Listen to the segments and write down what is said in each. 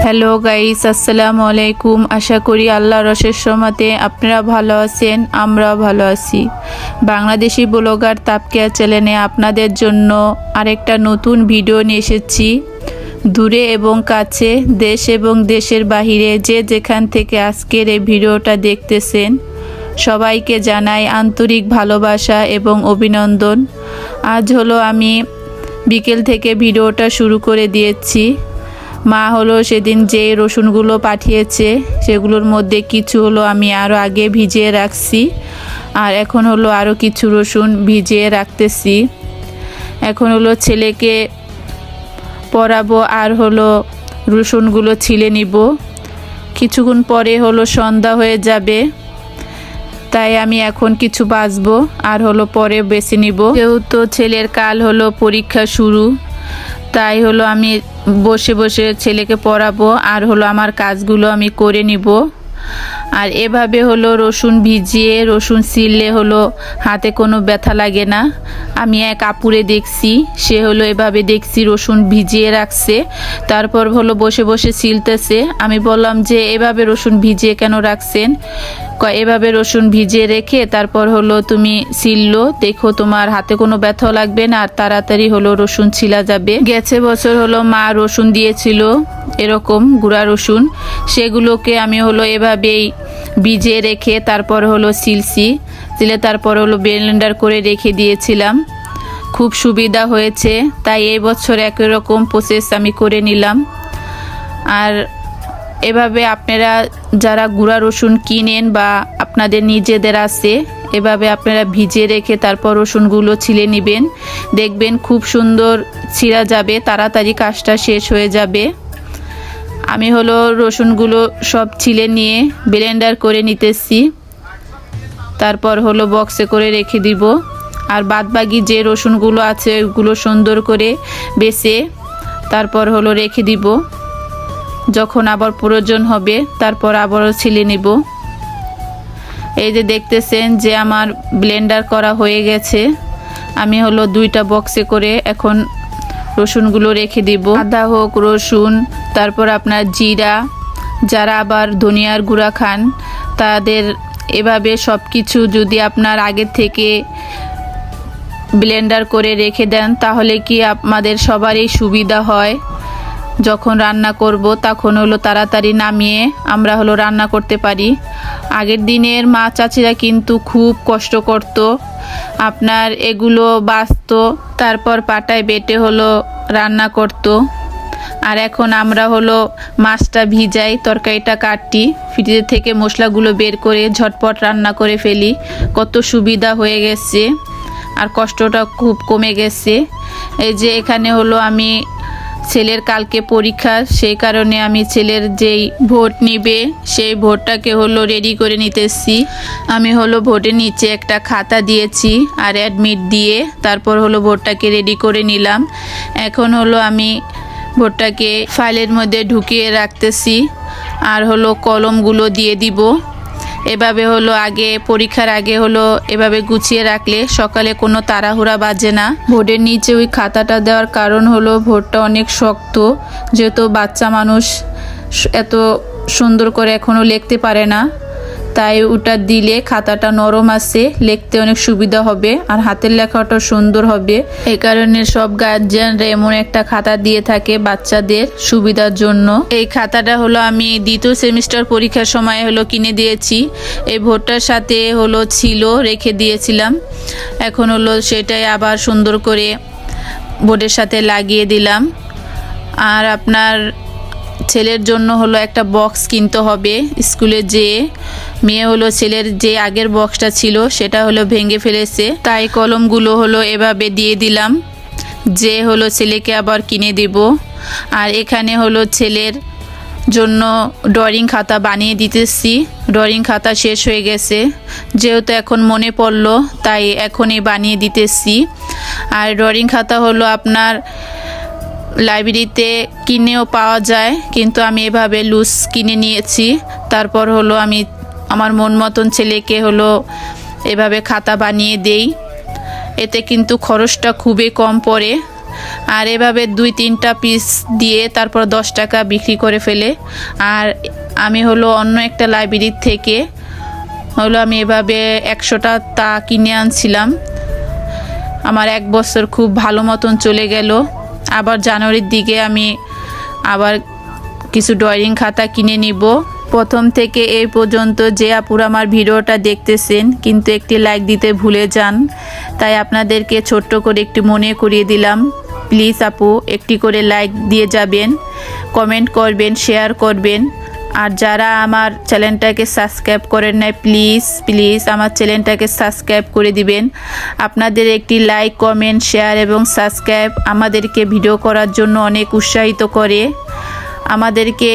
Hello guys, আসসালামু আলাইকুম। আশা করি আল্লাহর অশেষ রহমতে আপনারা ভালো আছেন, আমরাও ভালো আছি। বাংলাদেশি ব্লগার তাপকিয়া চ্যানেলে আপনাদের জন্য আরেকটা নতুন ভিডিও নিয়ে এসেছি। দূরে এবং কাছে, দেশ এবং দেশের বাহিরে যে যেখান থেকে আজকের এই ভিডিওটা দেখতেছেন, সবাইকে জানাই আন্তরিক ভালোবাসা এবং অভিনন্দন। আজ হলো আমি বিকেল থেকে ভিডিওটা শুরু করে দিয়েছি। মা হলো সেদিন যে রসুনগুলো পাঠিয়েছে সেগুলোর মধ্যে কিছু হলো আমি আরও আগে ভিজিয়ে রাখছি, আর এখন হলো আরও কিছু রসুন ভিজিয়ে রাখতেছি। এখন হলো ছেলেকে পরাবো আর হলো রসুনগুলো ছিলে নিব। কিছুক্ষণ পরে হলো সন্ধ্যা হয়ে যাবে, তাই আমি এখন কিছু বাছবো আর হলো পরে বেছে নিব। যেহেতু ছেলের কাল হলো পরীক্ষা শুরু, তাই হলো আমি বসে বসে ছেলেকে পড়াবো আর হলো আমার কাজগুলো আমি করে নিব। আর এভাবে হলো রসুন ভিজিয়ে রসুন ছিলে হলো হাতে কোনো ব্যথা লাগে না। আমি এক আপুরে দেখছি, সে হলো এভাবে দেখছি রসুন ভিজিয়ে রাখছে, তারপর হলো বসে বসে ছিলতেছে। আমি বললাম যে এভাবে রসুন ভিজিয়ে কেন রাখছেন? এভাবে রসুন ভিজিয়ে রেখে তারপর হলো তুমি ছিললো, দেখো তোমার হাতে কোনো ব্যথাও লাগবে না আর তাড়াতাড়ি হলো রসুন ছিলা যাবে। গেছে বছর হলো মা রসুন দিয়েছিল এরকম গুঁড়া রসুন, সেগুলোকে আমি হলো এভাবেই ভিজিয়ে রেখে তারপর হলো ছিলে তারপর হলো ব্লেন্ডার করে রেখে দিয়েছিলাম। খুব সুবিধা হয়েছে, তাই এই বছর একই রকম প্রসেস আমি করে নিলাম। আর এভাবে আপনারা যারা গুঁড়া রসুন কিনেন বা আপনাদের নিজেদের আছে, এভাবে আপনারা ভিজিয়ে রেখে তারপর রসুনগুলো ছিলে নেবেন, দেখবেন খুব সুন্দর ছিঁড়া যাবে, তাড়াতাড়ি কাজটা শেষ হয়ে যাবে। আমি হলো রসুনগুলো সব ছিলে নিয়ে ব্লেন্ডার করে নিতেছি, তারপর হলো বক্সে করে রেখে দিব। আর বাদবাকি যে রসুনগুলো আছে ওইগুলো সুন্দর করে বেছে তারপর হলো রেখে দিব। যখন আবার প্রয়োজন হবে তারপর আবারও ছিলে নিব। এই যে দেখতেছেন যে আমার ব্লেন্ডার করা হয়ে গেছে। আমি হলো দুইটা বক্সে করে এখন রসুনগুলো রেখে দিব। আদা হোক, রসুন, তারপর আপনার জিরা, যারা আবার ধনিয়ার গুঁড়া খান তাদের এভাবে সব কিছু যদি আপনার আগে থেকে ব্লেন্ডার করে রেখে দেন তাহলে কি আমাদের সবারই সুবিধা হয়। যখন রান্না করব তখন হলো তাড়াতাড়ি নামিয়ে আমরা হলো রান্না করতে পারি। আগের দিনের মা চাচিরা কিন্তু খুব কষ্ট করত, আপনার এগুলো বাছতো তারপর পাটায় বেটে হলো রান্না করত। আর এখন আমরা হলো মাছটা ভিজাই, তরকারিটা কাটি, ফ্রিজের থেকে মশলাগুলো বের করে ঝটপট রান্না করে ফেলি। কত সুবিধা হয়ে গেছে আর কষ্টটা খুব কমে গেছে। এই যে এখানে হলো আমি ছেলের কালকে পরীক্ষা, সেই কারণে আমি ছেলের যেই ভোট নিবে সেই ভোটটাকে হলো রেডি করে নিতেছি। আমি হলো ভোটের নিচে একটা খাতা দিয়েছি আর অ্যাডমিট দিয়ে তারপর হলো ভোটটাকে রেডি করে নিলাম। এখন হলো আমি ভোটটাকে ফাইলের মধ্যে ঢুকিয়ে রাখতেছি আর হলো কলমগুলো দিয়ে দিব। এভাবে হলো আগে পরীক্ষার আগে হলো এভাবে গুছিয়ে রাখলে সকালে কোনো তাড়াহুড়া বাজে না। ভোটের নিচে ওই খাতাটা দেওয়ার কারণ হলো ভোটটা অনেক শক্ত, যেহেতু বাচ্চা মানুষ এত সুন্দর করে এখনও লিখতে পারে না, তাই ওটা দিলে খাতাটা নরম আছে, লিখতে অনেক সুবিধা হবে আর হাতের লেখাটা সুন্দর হবে। এই কারণে সব গার্জিয়ানরা এমন একটা খাতা দিয়ে থাকে বাচ্চাদের সুবিধার জন্য। এই খাতাটা হলো আমি দ্বিতীয় সেমিস্টার পরীক্ষার সময় হলো কিনে দিয়েছি। এই ভোটটার সাথে হলো ছিল, রেখে দিয়েছিলাম। এখন হলো সেটাই আবার সুন্দর করে বোর্ডের সাথে লাগিয়ে দিলাম। আর আপনার ছেলের জন্য হলো একটা বক্স কিনতে হবে স্কুলে যেয়ে। মেয়ে হলো ছেলের যে আগের বক্সটা ছিল সেটা হলো ভেঙে ফেলেছে, তাই কলমগুলো হলো এভাবে দিয়ে দিলাম যে হলো ছেলেকে আবার কিনে দেব। আর এখানে হলো ছেলের জন্য ড্রয়িং খাতা বানিয়ে দিতেছি। ড্রয়িং খাতা শেষ হয়ে গেছে, যেহেতু এখন মনে পড়লো তাই এখনই বানিয়ে দিতেছি। আর ড্রয়িং খাতা হলো আপনার লাইব্রেরিতে কিনেও পাওয়া যায়, কিন্তু আমি এভাবে লুজ কিনে নিয়েছি। তারপর হলো আমি আমার মন মতন ছেলেকে হলো এভাবে খাতা বানিয়ে দেই। এতে কিন্তু খরচটা খুবই কম পড়ে। আর এভাবে 2-3টা পিস দিয়ে তারপর 10 টাকা বিক্রি করে ফেলে। আর আমি হলো অন্য একটা লাইব্রেরি থেকে হলো আমি এভাবে 100টা তা কিনে আনছিলাম। আমার 1 বছর খুব ভালো মতন চলে গেল। আবার জানুয়ারির দিকে আমি আবার কিছু ড্রয়িং খাতা কিনে নিব। প্রথম থেকে এই পর্যন্ত যে আপুরা আমার ভিডিওটা দেখতেছেন কিন্তু একটি লাইক দিতে ভুলে যান, তাই আপনাদেরকে ছোট্ট করে একটু মনে করিয়ে দিলাম, প্লিজ আপু একটি করে লাইক দিয়ে যাবেন, কমেন্ট করবেন, শেয়ার করবেন। আর যারা আমার চ্যানেলটাকে সাবস্ক্রাইব করেন নাই প্লিজ আমার চ্যানেলটাকে সাবস্ক্রাইব করে দিবেন। আপনাদের একটি লাইক, কমেন্ট, শেয়ার এবং সাবস্ক্রাইব আমাদেরকে ভিডিও করার জন্য অনেক উৎসাহিত করে, আমাদেরকে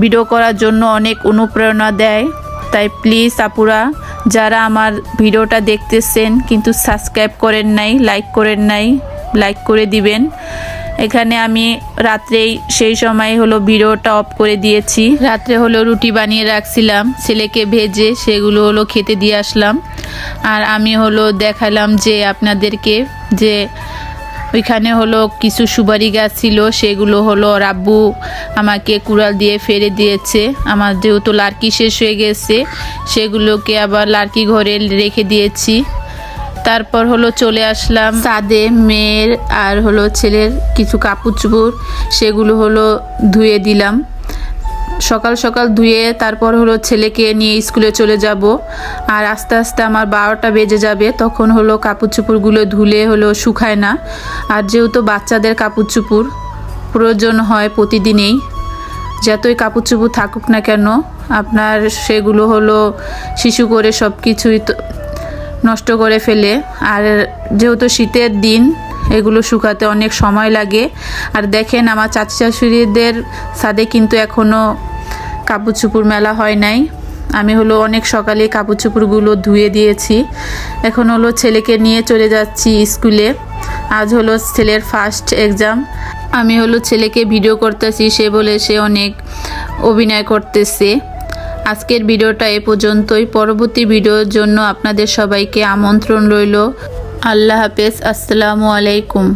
ভিডিও করার জন্য অনেক অনুপ্রেরণা দেয়। তাই প্লিজ আপুরা যারা আমার ভিডিওটা দেখতেছেন কিন্তু সাবস্ক্রাইব করেন নাই, লাইক করেন নাই, লাইক করে দিবেন। এখানে আমি রাত্রেই সেই সময় হলো ভিডিওটা অফ করে দিয়েছি। রাত্রে হলো রুটি বানিয়ে রাখছিলাম, ছেলেকে ভেজে সেগুলো হলো খেতে দিয়ে আসলাম। আর আমি হলো দেখালাম যে আপনাদেরকে যে ওইখানে হলো কিছু সুপারি গাছ ছিল, সেগুলো হলো রাব্বু আমাকে কুড়াল দিয়ে ফেলে দিয়েছে। আমার যেহেতু লার্কি শেষ হয়ে গেছে সেগুলোকে আবার লার্কি ঘরে রেখে দিয়েছি। তারপর হলো চলে আসলাম ছাদে, মেয়ের আর হলো ছেলের কিছু কাপড় চোপড় সেগুলো হলো ধুয়ে দিলাম। সকাল সকাল ধুয়ে তারপর হলো ছেলেকে নিয়ে স্কুলে চলে যাব। আর আস্তে আস্তে আমার 12টা বেজে যাবে, তখন হলো কাপড় চোপড়গুলো ধুলে হলো শুকায় না। আর যেহেতু বাচ্চাদের কাপড় চোপড় প্রয়োজন হয় প্রতিদিনেই, যতই কাপড় চোপড় থাকুক না কেন আপনার সেগুলো হলো শিশু করে সব কিছুই নষ্ট করে ফেলে। আর যেহেতু শীতের দিন এগুলো শুকাতে অনেক সময় লাগে। আর দেখেন আমার চাচি শাশুড়িদের ছাদে কিন্তু এখনও কাপড় চোপড় মেলা হয় নাই। আমি হলো অনেক সকালে কাপড় চোপড়গুলো ধুয়ে দিয়েছি। এখন হলো ছেলেকে নিয়ে চলে যাচ্ছি স্কুলে। আজ হলো ছেলের ফার্স্ট এক্সাম। আমি হলো ছেলেকে ভিডিও করতেছি, সে বলে সে অনেক অভিনয় করতেছে। আজকের ভিডিওটা এ পর্যন্তই। পরবর্তী ভিডিওর জন্য আপনাদের সবাইকে আমন্ত্রণ রইল। আল্লাহ হাফেজ, আসসালামু আলাইকুম।